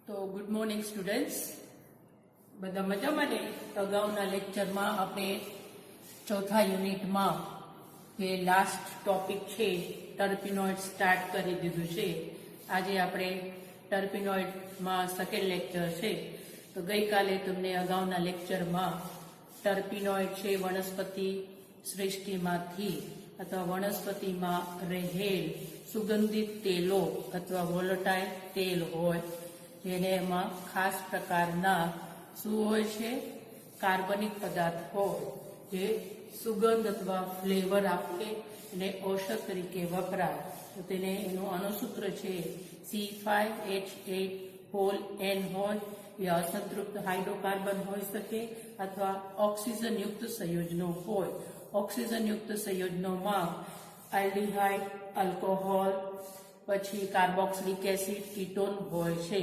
તો good morning students, બધા મજામાં ને? અગાઉના લેક્ચરમાં આપણે ચોથા યુનિટમાં જે લાસ્ટ ટોપિક છે ટર્પિનોઇડ સ્ટાર્ટ કરી દીધું છે. આજે આપણે ટર્પિનોઇડમાં સેકન્ડ લેક્ચર છે. તો ગઈકાલે તમને અગાઉના લેક્ચરમાં ટર્પિનોઇડ છે વનસ્પતિ સૃષ્ટિમાંથી અથવા વનસ્પતિમાં રહેલ સુગંધિત તેલો અથવા વોલેટાઇલ તેલ હોય, જેને એમાં ખાસ પ્રકારના શું હોય છે, કાર્બનિક પદાર્થ હોય જે સુગંધ અથવા ફ્લેવર આપે અને ઔષધ તરીકે વપરાય. તો તેને એનું અણુસૂત્ર છે C5H8 હોય. એ અસંતૃપ્ત હાઇડ્રોકાર્બન હોઈ શકે અથવા ઓક્સિજનયુક્ત સંયોજનો હોય. ઓક્સિજનયુક્ત સંયોજનોમાં આલ્ડીહાઇડ, આલ્કોહોલ, પછી કાર્બોક્સિલિક એસિડ, કીટોન હોય છે.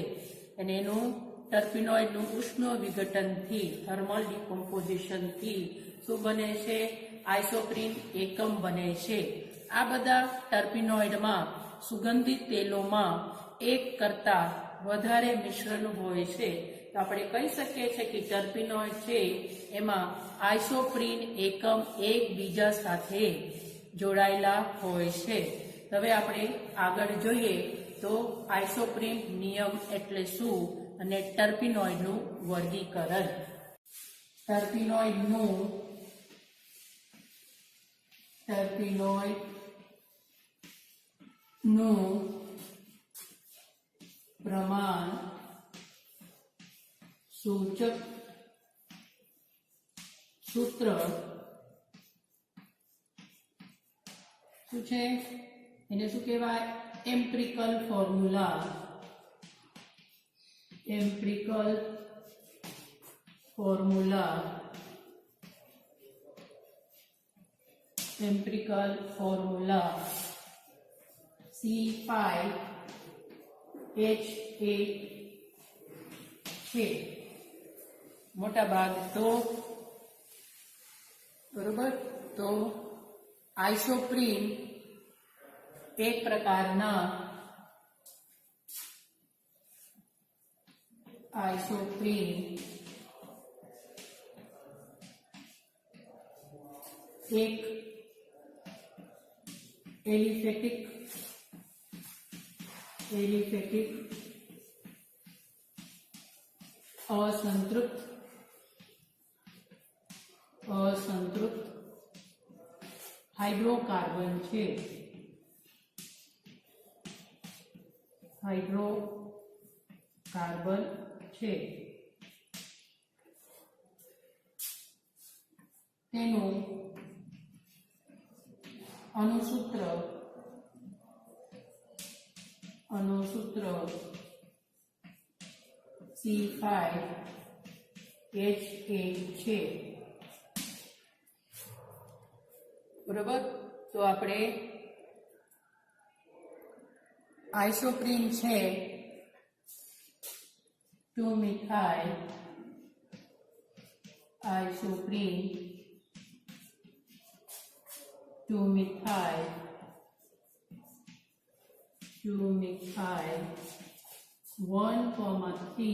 અને એનું ટર્પિનોઇડનું ઉષ્ણ વિઘટનથી, થર્મલ ડિકોમ્પોઝિશનથી શું બને છે? આઇસોપ્રીન એકમ બને છે. આ બધા ટર્પિનોઇડમાં સુગંધિત તેલોમાં એક કરતાં વધારે મિશ્રણ હોય છે. તો આપણે કહી શકીએ છીએ કે ટર્પિનોઇડ છે એમાં આઇસોપ્રીન એકમ એકબીજા સાથે જોડાયેલા હોય છે. હવે આપણે આગળ જોઈએ તો આઇસોપ્રીન નિયમ એટલે શું અને ટર્પિનોઇડનું વર્ગીકરણ. ટર્પિનોઇડનું પ્રમાણ સૂચક સૂત્ર શું છે? એને શું કહેવાય? Empirical formula. C5H8 છે મોટા ભાગ. તો બરોબર, તો આઇસોપ્રીન એક પ્રકારના એક એલિફેટિક અસંતૃપ્ત હાઇડ્રોકાર્બન છે. તેનું અણુસૂત્ર C5H8 છે. બરોબર, તો આપણે આઇસોપ્રીન છે 2-મિથાઇલ આઇસોપ્રીન 2-મિથાઇલ 1,3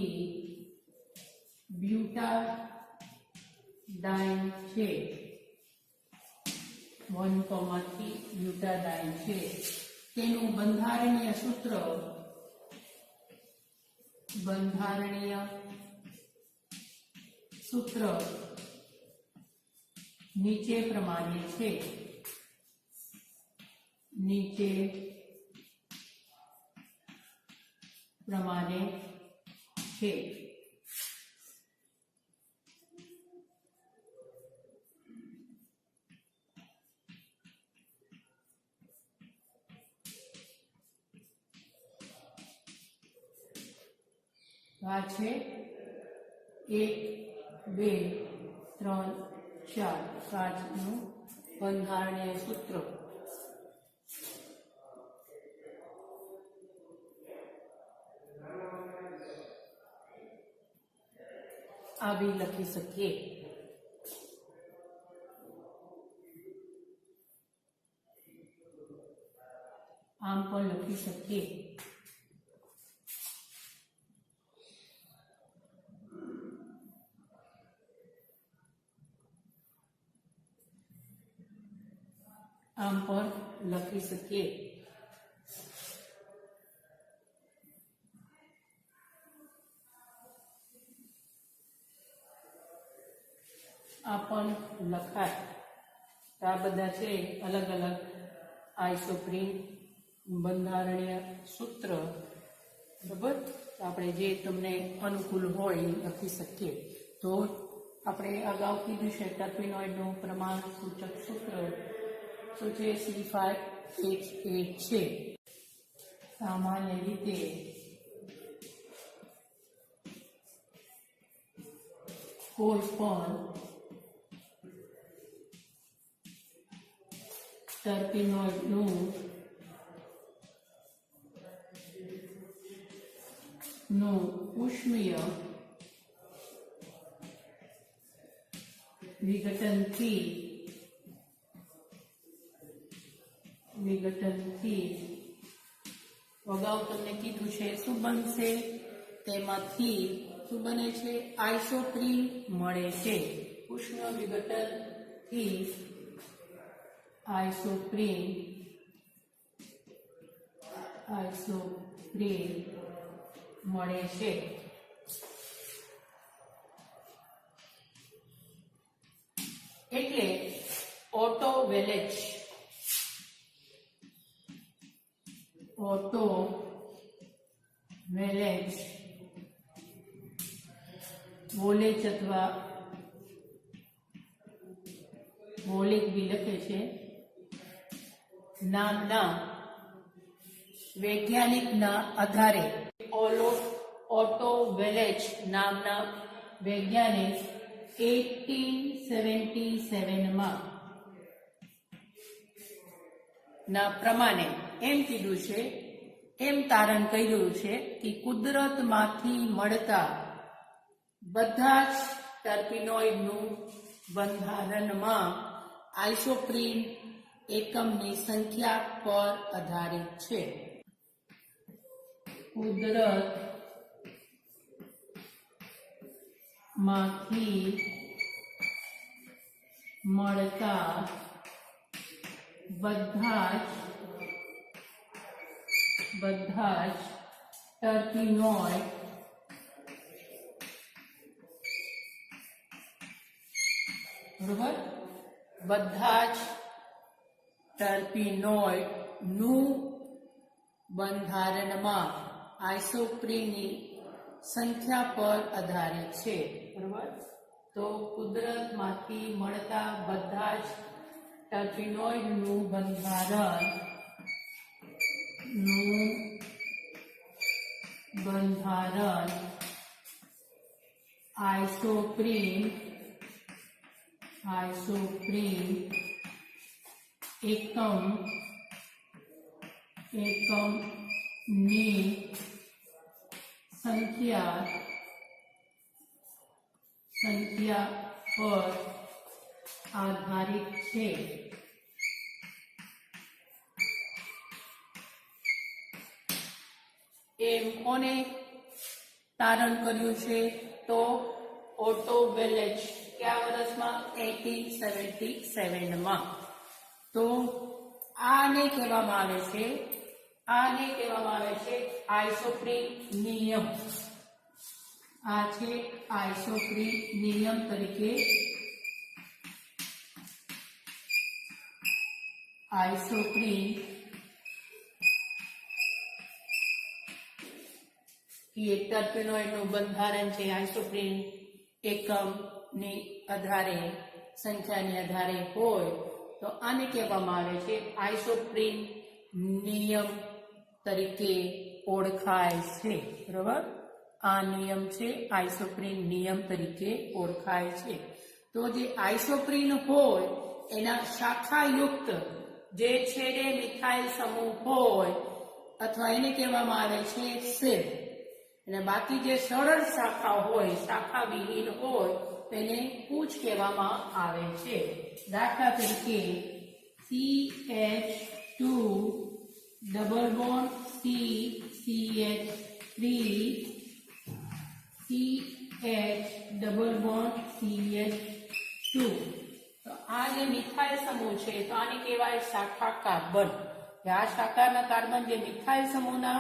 બ્યુટાડાઇન છે. 1,3 બ્યુટાડાઇન છે. તેનું બંધારણીય સૂત્ર નીચે પ્રમાણે છે. આ છે 1, 2, 3, 4 5નું બંધારણીય સૂત્ર. આ બી લખી શકીએ. આમ પણ લખી શકીએ. આમ પણ લખી શકીએ. આ પણ લખાય. આ બધા છે અલગ અલગ આઇસોપ્રીન બંધારણીય સૂત્ર. બરાબર, આપણે જે તમને અનુકૂળ હોય એ લખી શકીએ. તો આપણે અગાઉ કીધું છે ટર્પેનોઇડનું પ્રમાણ સૂચક સૂત્ર શું છે? C5H8 છે. સામાન્ય રીતે કોઈ પણ ટર્પેનોઇડનું ઉષ્મીય વિઘટનથી અગાઉ તમને કીધું છે શું બનશે? તેમાંથી શું બને છે? આઇસોપ્રીન મળે છે. ઉષ્ણ વિઘટનથી આઇસોપ્રીન મળે છે. એટલે ઓટો વેલેજ વોલેજ અથવા વોલેજ બી લખે છે નામના વૈજ્ઞાનિકના આધારે ઓટો વેલેજ નામના વૈજ્ઞાનિક 1877 માં ના પ્રમાણે એમ કીધું છે, એમ તારણ કર્યું છે કે કુદરતમાંથી મળતા બધા જ ટર્પેનોઇડનું બંધારણમાં આઇસોપ્રીન એકમની સંખ્યા પર આધારિત છે. કુદરતમાંથી મળતા બધા જ ટર્પેનોઇડ બરોબર, બધા જ ટર્પેનોઇડનું બંધારણમાં આઇસોપ્રીનની સંખ્યા પર આધારિત છે. બરોબર, તો કુદરતમાંથી મળતા બધા જ ટર્પેનોઇડનું બંધારણ આઇસોપ્રીન એકમની સંખ્યા પર આધારિત છે. એમ કોને તારણ કર્યું છે? તો ઓટો વેલેજ કયા વર્ષમાં? 1877 માં. તો આને કહેવામાં આવે છે આઇસોપ્રીન નિયમ. આ છે આઇસોપ્રીન નિયમ તરીકે આઇસોપ્રીન એ ટર્પેનોઇડનું બંધારણ છે. આઇસોપ્રીન એકમની આધારે સંખ્યાની આધારે હોય તો આને કહેવામાં આવે છે આઇસોપ્રીન નિયમ તરીકે ઓળખાય છે. બરાબર, આ નિયમ છે આઇસોપ્રીન નિયમ તરીકે ઓળખાય છે. તો જે આઇસોપ્રીન હોય એના શાખાયુક્ત જે છેડે મિથાઇલ સમૂહ હોય અથવા એને કહેવામાં આવે છે સેલ, અને બાકી જે સરળ શાખા હોય, શાખા વિહીન હોય તેને પૂંછ કહેવામાં આવે છે. દાખલા તરીકે CH2 double bond CH3 CH double bond CH2. તો આ જે મિથાઇલ સમૂહ છે તો આને કહેવાય શાખા કાર્બન. આ શાખાના કાર્બન જે મિથાઇલ સમૂહના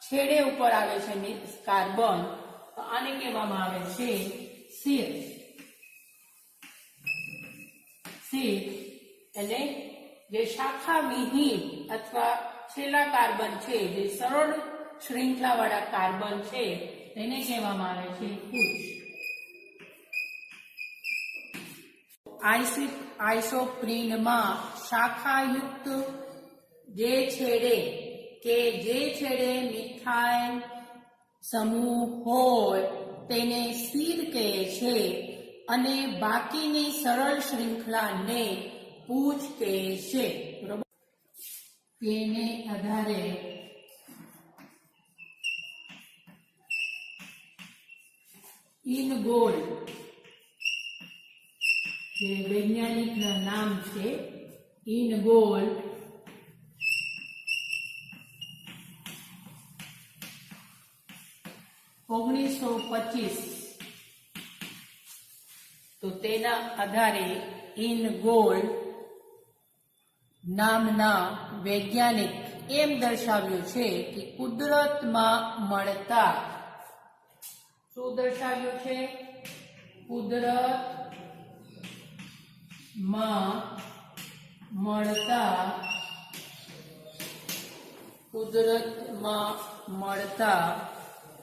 છેડે ઉપર આવે છે કાર્બન, તો આને કહેવામાં આવે છે શીર. શીર એટલે જે શાખા વિહીન અથવા છેલ્લા કાર્બન છે, જે સરળ શ્રૃંખલાવાળા કાર્બન છે, તેને કહેવામાં આવે છે કુચ. આઇસોપ્રીનમાં શાખાયુક્ત જે છેડે મિથાઇલ સમૂહ હોય તેને શીર કહે છે અને બાકીની સરળ શ્રૃંખલાને પૂંછ કહે છે. બરોબર. તેને આધારે ઇનગોલ જે વૈજ્ઞાનિકનું નામ છે, ઇનગોલ (1925) તો તેના આધારે ઇનગોલ નામના વૈજ્ઞાનિક એમ દર્શાવ્યું છે કે કુદરતમાં મળતા, શું દર્શાવ્યું છે? કુદરતમાં મળતા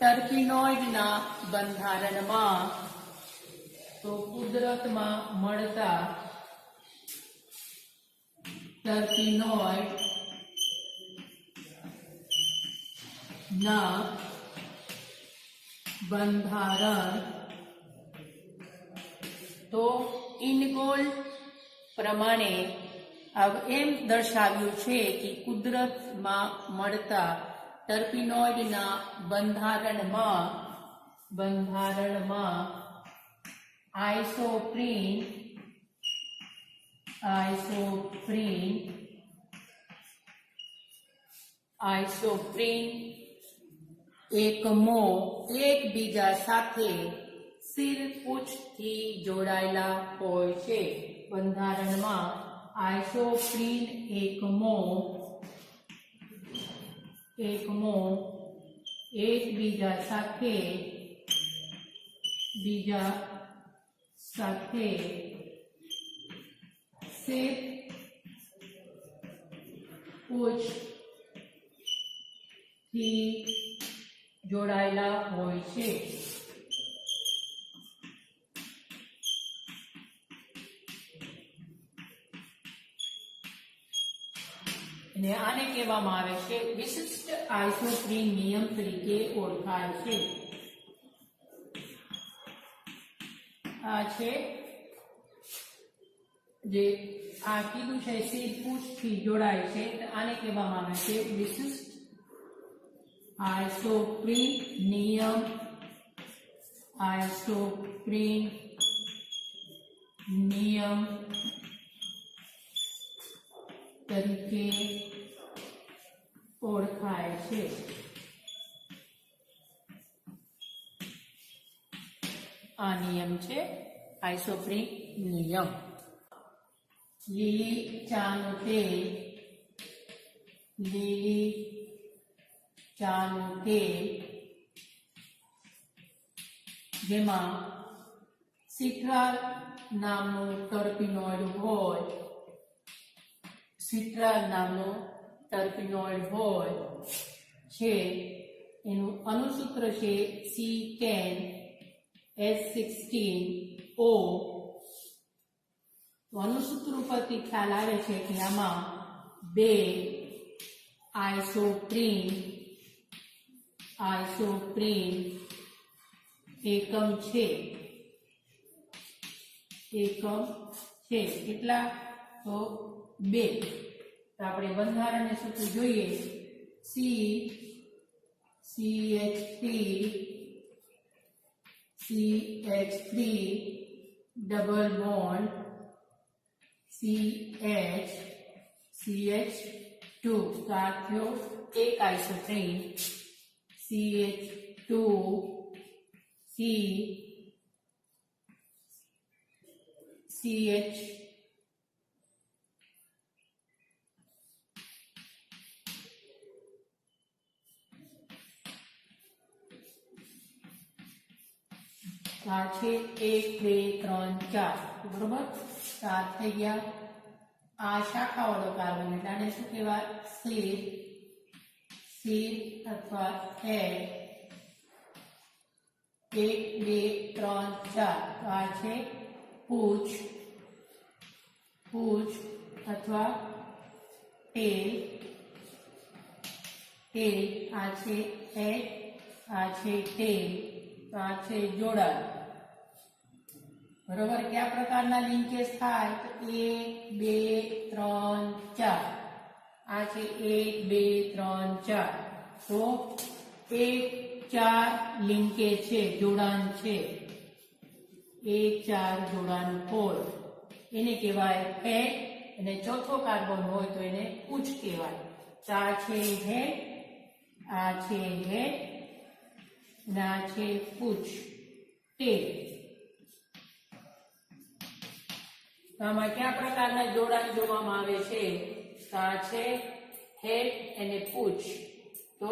ટર્પીનોઇડના બંધારણમાં, તો કુદરતમાં મળતા ટર્પીનોઇડના બંધારણ, તો ઇનગોલ પ્રમાણે એમ દર્શાવ્યું છે કે કુદરતમાં મળતા ટર્પીનોઇડના બંધારણમાં આઇસોપ્રીન એકમો એકબીજા સાથે શિરપૂંછથી જોડાયેલા હોય છે. બંધારણમાં આઇસોપ્રીન એકમો એકબીજા સાથે શિરપૂંછથી જોડાયેલા હોય છે. અને આને કહેવામાં આવે છે વિશિષ્ટ આઇસોપ્રીન નિયમ તરીકે ઓળખાય છે. આ છે જે આ કીધું છે શિરપૂંછથી જોડાય છે, આને કહેવામાં આવે છે વિશિષ્ટ આઇસોપ્રીન નિયમ તરીકે ઓળખાય છે. આ નિયમ છે આઇસોપ્રીન નિયમ. લીલી ચાનું તેલ જેમાં સિટ્રાલ નામનું ટર્પીનોઇડ હોય છે, એનું અણુસૂત્ર છે C10 S16O. અણુસૂત્ર ઉપરથી ખ્યાલ આવે છે કે આમાં 2 આઇસોપ્રીન એકમ છે. કેટલા? તો 2. તો આપણે બંધારણને સૂત્ર જોઈએ. CH3 double bond CH2. તો આ થયો એક આઇસોપ્રીન CH2 CH આ છે 1 2 3 4 બરોબર 4 થઈ ગયા આ શાખાવાળો કાર્બન એટલે આને શું કહેવાય શીર અથવા હેડ 1 2 3 4 આ છે પૂંછ અથવા ટેલ આ છે હેડ આ છે ટેલ તો આ છે જોડાણ બરોબર કયા પ્રકારના લિંકેજ થાય તો 1 2 3 4 આ છે 1 2 3 4 તો 1 4 લિંકેજ છે જોડાણ છે 1 4 જોડાણ હોય એને કહેવાય હેડ અને ચોથો કાર્બન હોય તો એને પૂંછ કહેવાય તો આ છે હેડ આ છે હેડ અને આ છે પૂંછ ટેલ તો આમાં કયા પ્રકારના જોડાણ જોવામાં આવે છે તો આ છે હેડ અને પૂંછ તો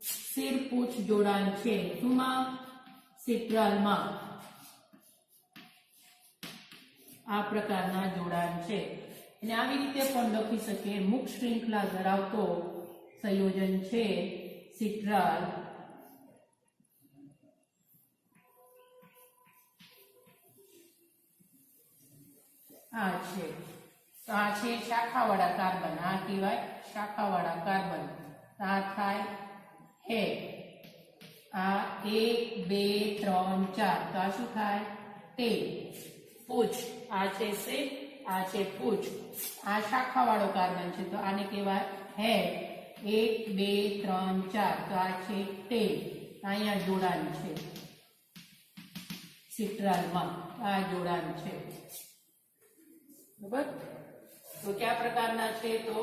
શિર પૂંછ જોડાણ છે શુંમાં સિટ્રાલમાં આ પ્રકારના જોડાણ છે અને આવી રીતે પણ લખી શકીએ મુખ શૃંખલા ધરાવતો સંયોજન છે સિટ્રાલ આ છે તો આ છે શાખાવાળા કાર્બન આ કહેવાય શાખાવાળા કાર્બન આ થાય હેડ આ 1 2 3 4 તો આ શું થાય ટેલ પૂંછ આ છે શીર આ છે પૂંછ આ શાખાવાળો કાર્બન છે તો આને કહેવાય હેડ 1 2 3 4 તો આ છે ટેલ અહીંયા જોડાણ છે સિટ્રાલમાં આ જોડાણ છે બરાબર તો કયા પ્રકારના છે તો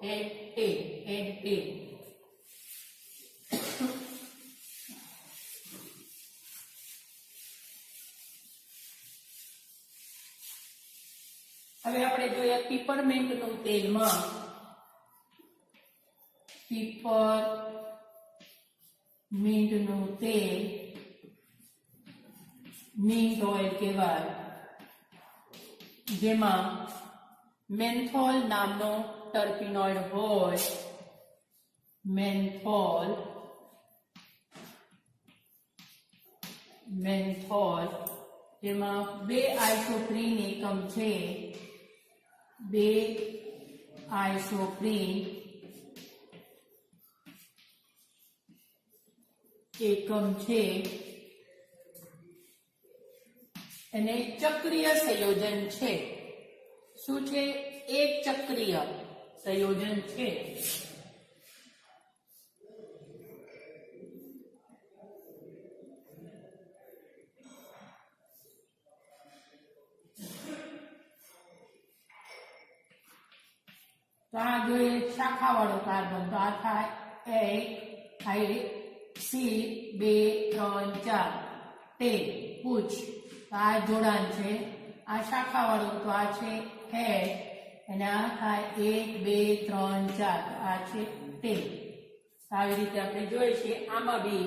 હેડ ટેલ હવે આપણે જોઈએ પીપરમેન્ટ નું તેલમાં પીપરમિન્ટ નું તેલ મિન્ટ ઓઇલ કહેવાય જેમાં મેન્થોલ નામનો ટર્પીનોઇડ હોય મેન્થોલ જેમાં 2 આઇસોપ્રીન એકમ છે 2 આઇસોપ્રીન એકમ છે અને ચક્રીય સંયોજન છે શું છે એક ચક્રીય સંયોજન છે તો આ જોઈએ શાખાવાળો કાર્બન તો આ થાય 1 2 3 4 ટેલ પૂંછ તો આ જોડાણ છે આ શાખાવાળો તો આ છે હેડ અને આ થાય 1 2 3 4 આ છે ટેલ આવી રીતે આપણે જોઈએ છીએ આમાં બી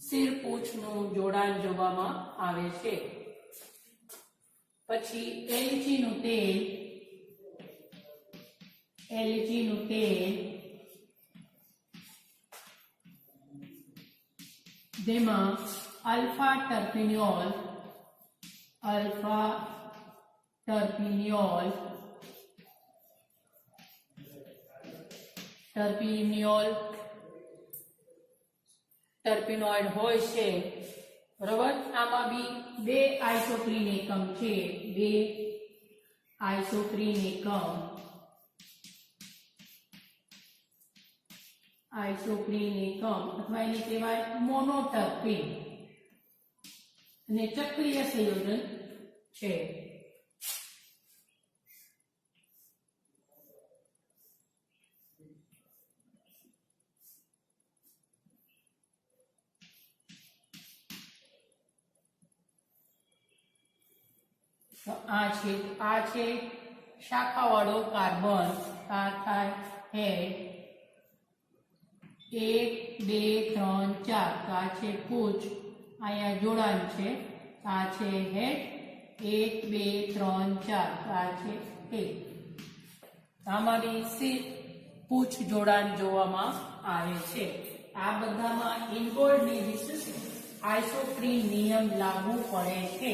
શિર પૂંછનું જોડાણ જોવામાં આવે છે પછી એલચી નું તેલ જેમાં અલ્ફા ટર્પિનિયોલ ટર્પિનોઇડ હોય છે બરોબર આમાં બી 2 આઇસોપ્રીન એકમ છે 2 આઇસોપ્રીન એકમ અથવા એને કહેવાય મોનોટર્પીન અને ચક્રીય સંયોજન છે તો આ છે શાખાવાળો કાર્બન આ થાય હેડ 1 2 3 4 તો આ છે પૂંછ અહીંયા જોડાણ છે આ છે હેડ, 1 2 3 4, આ છે ટેલ. આમાં બી પૂછ જોડાણ જોવામાં આવે છે. આ બધામાં ઇનગોલ્ડની વિશિષ્ટ આઇસોપ્રીન નિયમ લાગુ પડે છે.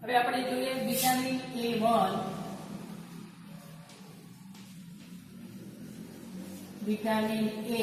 હવે આપણે જોઈએ વિટામિન A1. વિટામિન A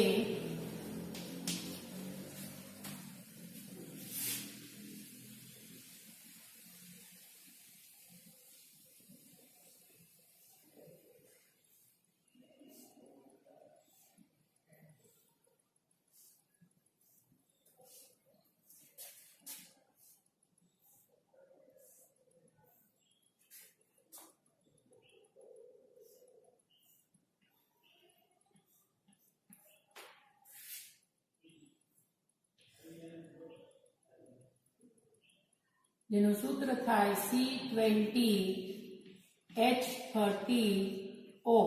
જેનું સૂત્ર થાય C20H30O.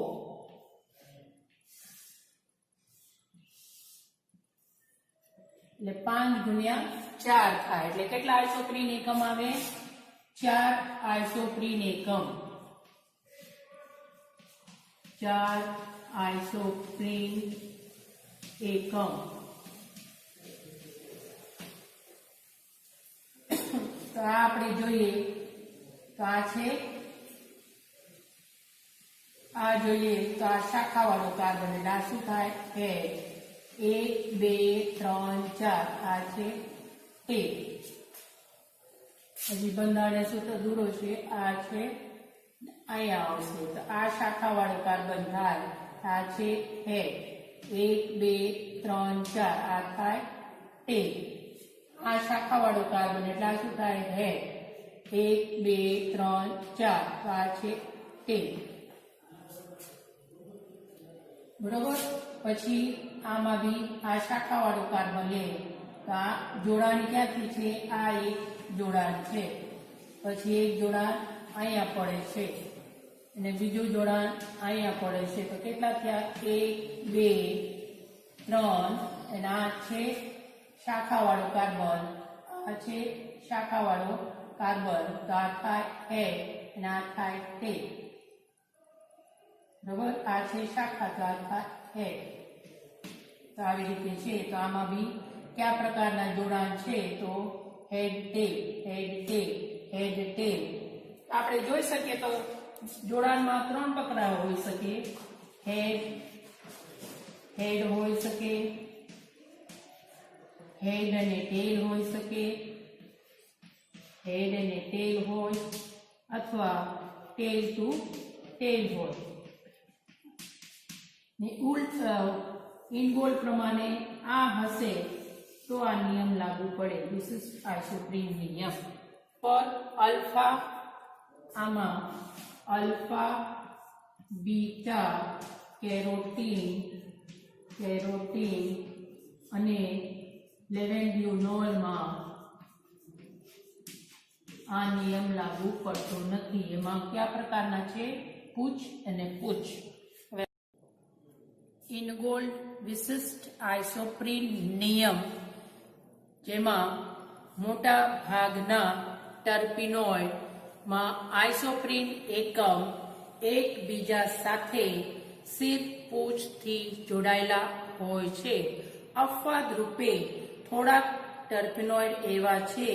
એટલે 5 ગુણ્યા 4 થાય. એટલે કેટલા આઇસોપ્રીન એકમ આવે? 4 આઇસોપ્રીન એકમ. 4 આઇસોપ્રીન એકમ. તો આ આપણે જોઈએ તો આ છે, આ જોઈએ તો આ શાખાવાળો કાર્બન. એટલે આ શું થાય? હેડ. 1 2 3 4, આ છે ટેલ. હજી બંધારણીય સૂત્ર દૂરો છે, આ છે અહીંયા આવશે. તો આ શાખાવાળો કાર્બન થાય, આ છે હેડ. 1 2 3 4, આ થાય ટેલ. આ શાખાવાળો કાર્બન એટલે આ શું થાય? હેડ. 1 2 3 4, તો આ છે ટેલ. બરોબર. પછી આમાં બી આ શાખાવાળો કાર્બન લે તો આ જોડાણ ક્યાંથી છે? આ એક જોડાણ છે. પછી એક જોડાણ અહીંયા પડે છે અને બીજું જોડાણ અહીંયા પડે છે. તો કેટલા થયા? 1 2 3, અને આ છે શાખાવાળો કાર્બન. આ છે શાખાવાળો કાર્બન. તો આ થાય હેડ અને આ થાય ટેલ. બરાબર. આ છે શાખા, તો આ થાય હેડ. તો આવી રીતે છે. તો આમાં બી કયા પ્રકારના જોડાણ છે? તો હેડ ટેલ, હેડ ટેલ, હેડ ટેલ. આપણે જોઈ શકીએ તો જોડાણમાં 3 પ્રકાર હોઈ શકે. હેડ, હેડ હોઈ શકે, હેડ અને ટેલ હોઈ શકે, હેડ અને ટેલ હોય, અથવા ટેલ ટુ ટેલ હોય. ને ઇનગોલ્ડ પ્રમાણે આ હશે તો આ નિયમ લાગુ પડે, વિશિષ્ટ આઇસોપ્રીન નિયમ. પર અલ્ફા, આમાં અલ્ફા બીટા કેરોટીન, કેરોટીન અને લેવેન્ડ્યુનોલમાં આ નિયમ લાગુ પડતો નથી. એમાં કયા પ્રકારના છે? પૂછ અને પૂછ. ઇનગોલ્ડ વિશિષ્ટ આઇસોપ્રીન નિયમ, જેમાં મોટા ભાગના ટર્પીનોઇડમાં આઇસોપ્રીન એકમ એકબીજા સાથે શીત પૂછથી જોડાયેલા હોય છે. અપવાદ રૂપે થોડાક ટર્પીનોઇડ એવા છે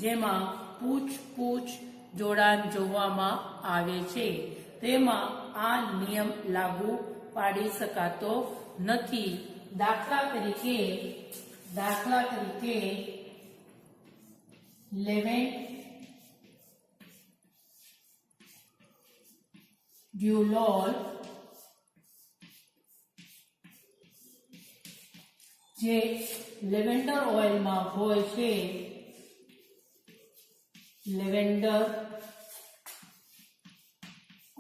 જેમાં પૂછ પૂછ જોડાણ જોવામાં આવે છે. તેમાં આ નિયમ લાગુ પાડી શકાતો નથી. દાખલા તરીકે લેવેન્ડ્યુલોલ, જે લેવેન્ડર ઓઇલમાં હોય છે, લેવેન્ડર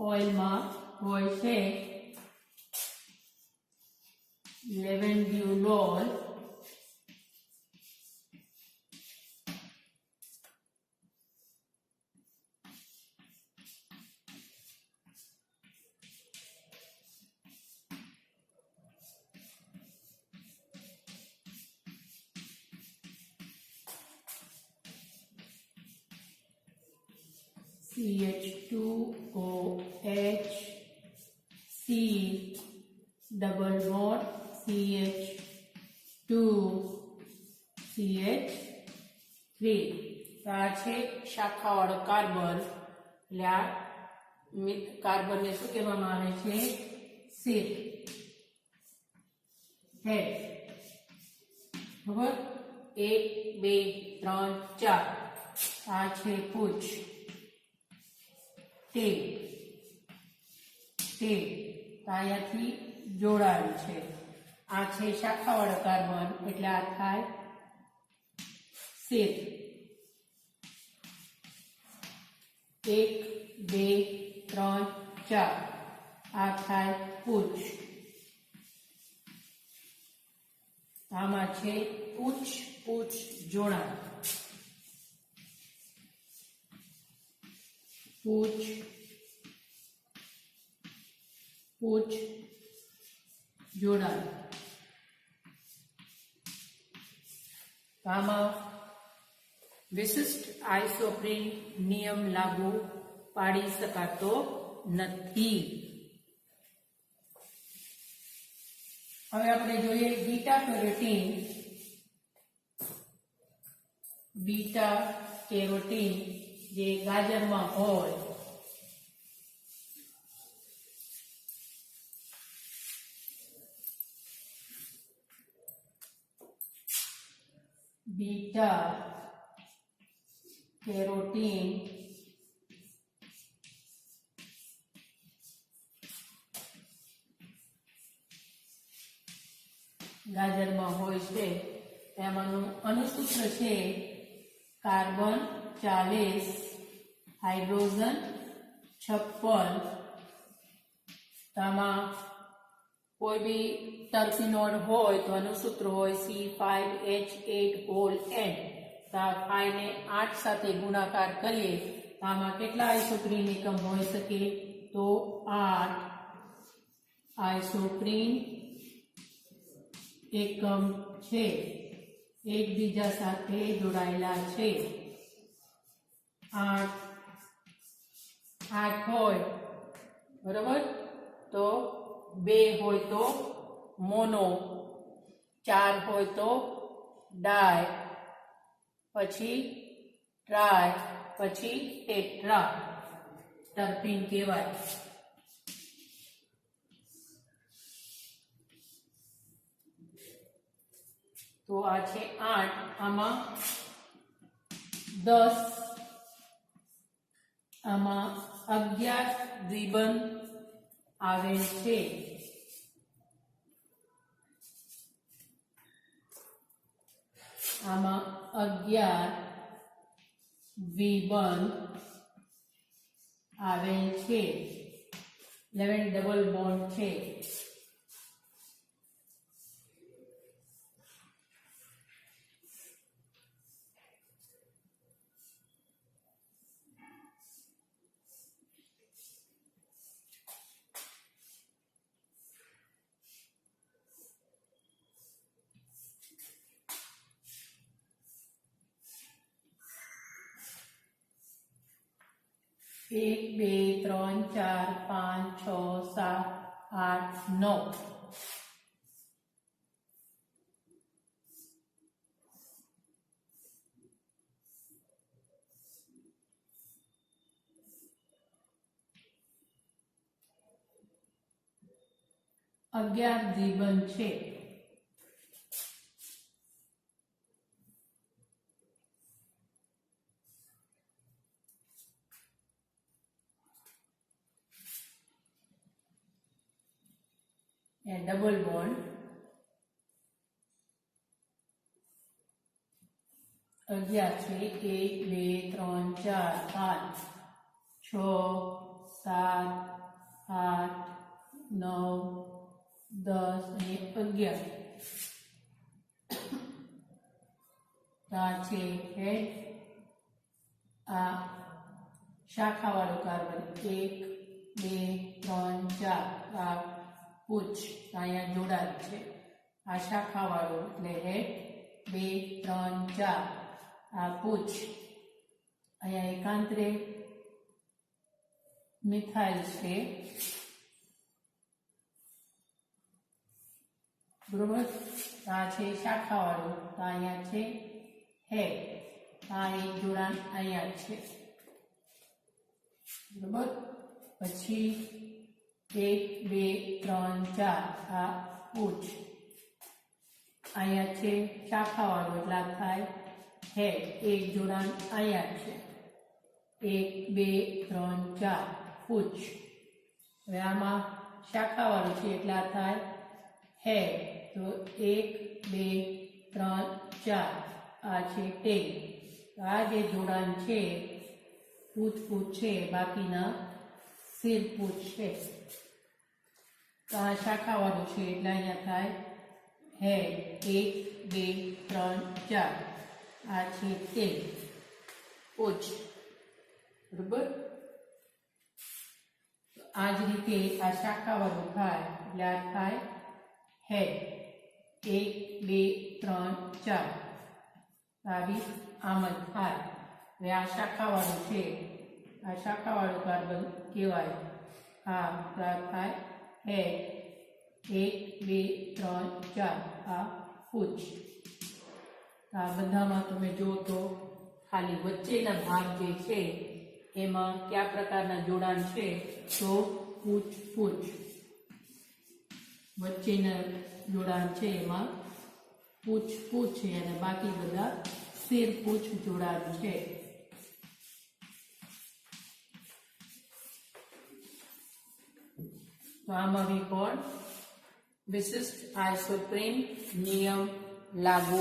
ઓઇલમાં હોય છે, લેવેન્ડ્યુલોલ CH2OH, C double bond CH2 CH3. તો આ છે શાખાવાળો કાર્બન. એટલે આ કાર્બનને શું કહેવામાં આવે છે? શીટ હેડ. બરાબર. 1 2 3 4 આ છે પૂછ. તે અહીંયાથી જોડાયેલું છે. આ છે શાખાવાળો કાર્બન એટલે આ થાય શીટ. 1 2 3 4 આ થાય પૂછ. આમાં છે પૂછ જોડાણ. પૂછ જોડાણ. આમાં વિશિષ્ટ આઇસોપ્રીન નિયમ લાગુ પાડી શકાતો નથી. હવે આપણે જોઈએ બીટા કેરોટીન જે ગાજરમાં હોય. બીટા કેરોટીન ગાજરમાં હોય છે. તેમાંનું અણુસૂત્ર છે કાર્બન 40, હાઇડ્રોજન 56. તેમાં કોઈ બી ટર્પીનોડ હોય તો અણુસૂત્ર હોય C5H8ON. તો આ 5 ને 8 સાથે ગુણાકાર કરીએ તો આમાં કેટલા આઇસોપ્રીન એકમ હોઈ શકે? તો 8 આઇસોપ્રીન એકમ છે, એકબીજા સાથે જોડાયેલા છે. 8 હોય બરાબર, તો 2 હોય તો મોનો, 4 હોય તો ડાય, પછી ટ્રાય, પછી ટેટ્રા ટર્પીન કહેવાય. તો આ છે 8. આમાં 10, આમાં 11 દ્વિબંધ આવેલ છે. આમાં 11 દ્વિબંધ આવેલ છે. 11 ડબલ બોન્ડ છે. એક, બે, 3, 4, 5, 6, 7, 8, 9. અગિયાર દ્વિબંધ છે. ડબલ બોન્ડ 11 છે. 1, 2, 3, 4, 5, 6, 7, 8, 9, 10 અને 11. આ છે હેડ. આ શાખાવાળો કાર્બન 1, 2, 3, 4. આ પૂછ અહીંયા જોડાયેલ છે. આ શાખાવાળો એટલે હેડ. 2, 3, 4 આ પૂછ. અહીંયા એકાંતરે મિથાઇલ છે, બરોબર. આ છે શાખાવાળું, તો અહીંયા છે હેડ, આ એક જોડાણ અહીંયા છે, બરોબર. પછી 1 2 3 4 આ પૂછ, અહીંયા છે શાખાવાળું એટલે આ થાય હેડ, એક જોડાણ અહીંયા છે, 1 2 3 4 પૂછ. હવે આમાં શાખાવાળું છે એટલે આ થાય હેડ, તો 1 2 3 4 આ છે ટેલ. આ જે જોડાણ છે પૂછ પૂછ છે, બાકીના સિર પૂછ છે. તો આ શાખાવાળું છે એટલે અહીંયા થાય હેડ, 1 2 3 4 આ છે ટેલ, પૂછ, બરોબર. આ જ રીતે આ શાખાવાળું થાય એટલે આ થાય હેડ, 1 2 3 4 આવી આમ જ થાય. હવે આ શાખાવાળું છે, આ શાખાવાળું કાર્બન કહેવાય. હા, તો આ થાય હેડ, 1 2 3 4 આ પૂછ. આ બધામાં તમે જો તો ખાલી વચ્ચેના ભાગ જે છે એમાં કયા પ્રકારના જોડાણ છે, તો પૂછ પૂછ. વચ્ચેના જોડાણ છે એમાં પૂછ પૂછ છે અને બાકી બધા સિર પૂછ જોડાણ છે. તો આમાં બી પણ વિશિષ્ટ આઇસોપ્રીન નિયમ લાગુ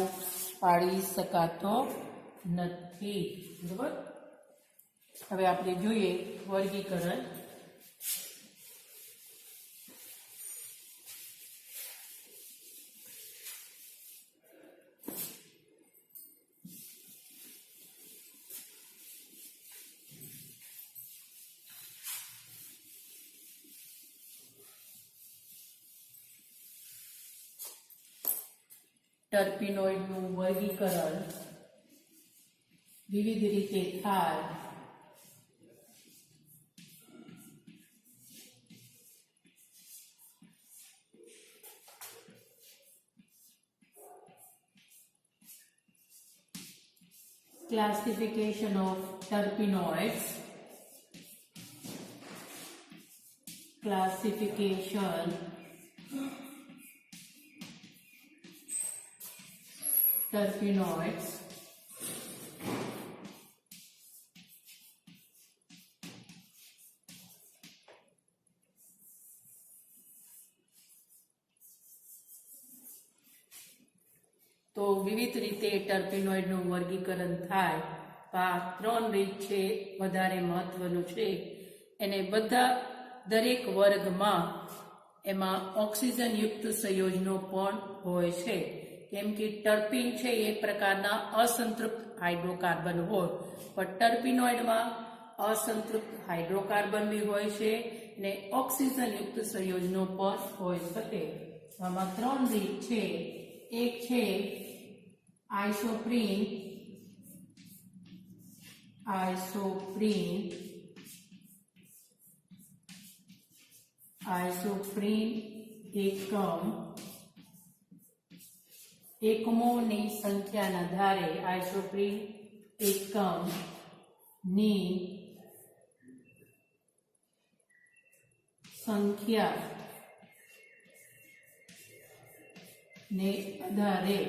પાડી શકાતો નથી, બરોબર. હવે આપણે જોઈએ વર્ગીકરણ. ટર્પીનોઇડનું વર્ગીકરણ વિવિધ રીતે થાય. Classification of terpenoids. Classification terpenoids. તો વિવિધ રીતે ટર્પેનોઇડનું વર્ગીકરણ થાય. આ 3 રીત છે, વધારે મહત્વનું છે. એને બધા દરેક વર્ગમાં એમાં ઓક્સિજનયુક્ત સંયોજનો પણ હોય છે. કેમ કે ટર્પીન છે એ પ્રકારના અસંતૃપ્ત હાઇડ્રોકાર્બન હોય, પણ ટર્પીનોઇડમાં અસંતૃપ્ત હાઇડ્રોકાર્બન બી હોય છે અને ઓક્સિજનયુક્ત સંયોજનો પણ હોઈ શકે. આમાં 3 રીત છે. એક છે આઇસોપ્રીન, એકમ, એકમોની સંખ્યાના આધારે આઇસોપ્રીન એકમની સંખ્યા ને આધારે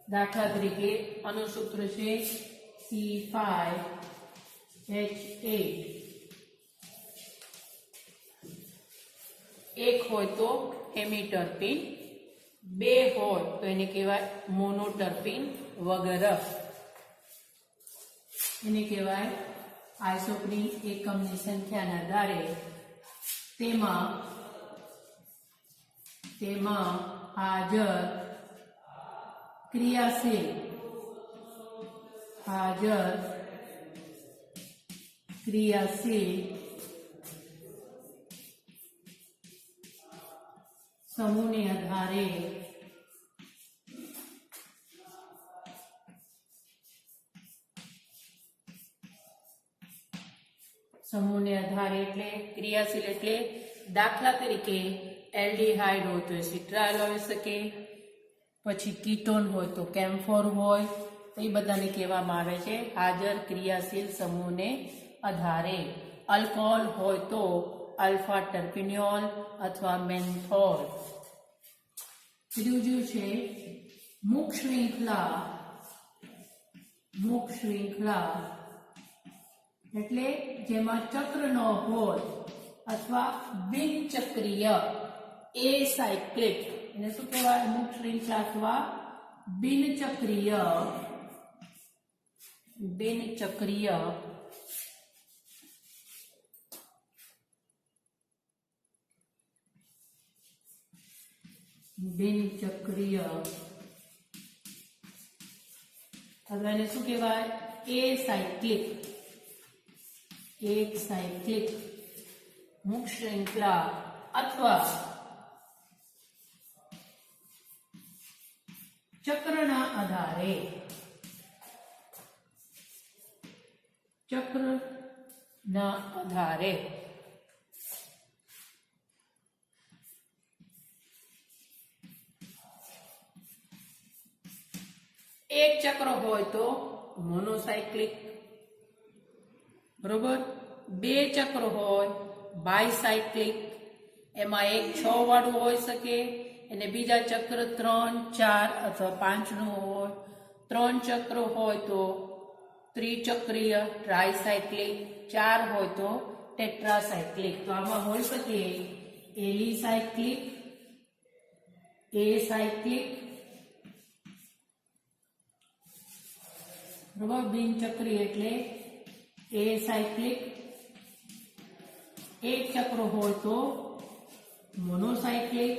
દાખલા તરીકે આનું સૂત્ર છે C5H8. એક હોય તો હેમીટર્પીન, 2 હોય તો એને કહેવાય મોનોટર્પીન વગેરે. એને કહેવાય આઇસોપ્રીન એકમની સંખ્યાના આધારે તેમાં હાજર ક્રિયાશીલ સમૂહને આધારે આધારે એટલે ક્રિયાશીલ એટલે દાખલા તરીકે એલ્ડિહાઇડ હોય તો એસિટ્રાયલ હોઈ શકે, પછી કીટોન હોય તો કેમ્ફોર હોય, એ બધાને કહેવામાં આવે છે હાજર ક્રિયાશીલ સમૂહને આધારે. આલ્કોહોલ હોય તો આલ્ફા ટર્પિનિયોલ અથવા મેન્થોલ. ત્રીજું છે મુખ શ્રૃંખલા. મુખ શ્રૃંખલા એટલે જેમાં ચક્ર ન હોય અથવા બિનચક્રીય એસાયક્લિક, એને શું કહેવાય? મુખ શ્રૃંખલા અથવા બિનચક્રીય બિનચક્રીય હવે એને શું કહેવાય? એસાયક્લિક સાયક્લિક મુખ શ્રૃંખલા અથવા ચક્રના આધારે એક ચક્ર હોય તો મોનોસાયક્લિક, બરોબર. બે ચક્ર હોય બાયસાયક્લિક, એમાં એક 6 વાળું હોઈ શકે અને બીજા ચક્ર 3, 4 અથવા 5 નું હોય. 3 ચક્ર હોય તો ત્રિચક્રીય ટ્રાયસાયક્લિક, 4 હોય તો ટેટ્રાસાયક્લિક. તો આમાં હોઈ શકે એલિસાયક્લિક, એસાયક્લિક, બરોબર. બિનચક્રી એટલે એસાયક્લિક. એક ચક્ર હોય તો મોનોસાયક્લિક,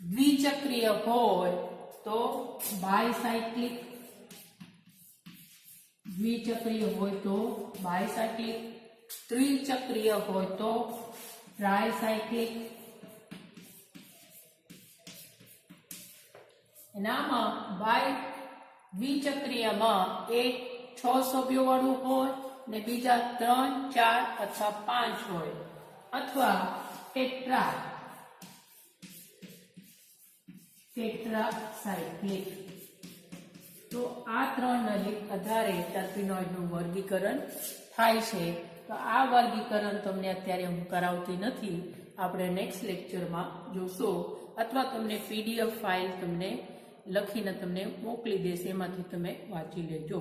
દ્વિચક્રીય હોય તો બાયસાયક્લિક, ત્રિચક્રીય હોય તો ટ્રાયસાયક્લિક. એનામાં દ્વિચક્રીયમાં એક 6 સભ્યો વાળું હોય ને બીજા 3, 4 અથવા 5 હોય, અથવા ટેટ્રાસાયક્લિક. તો આ 3 આધારે ટર્પેનોઇડનું વર્ગીકરણ થાય છે. તો આ વર્ગીકરણ તમને અત્યારે હું કરાવતી નથી, આપણે નેક્સ્ટ લેક્ચરમાં જોશું, અથવા તમને પીડીએફ ફાઇલ તમને લખીને તમને મોકલી દેશે, એમાંથી તમે વાંચી લેજો.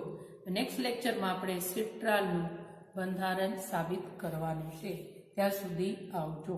નેક્સ્ટ લેક્ચરમાં આપણે સિટ્રાલનું બંધારણ સાબિત કરવાનું છે. ત્યાં સુધી આવજો.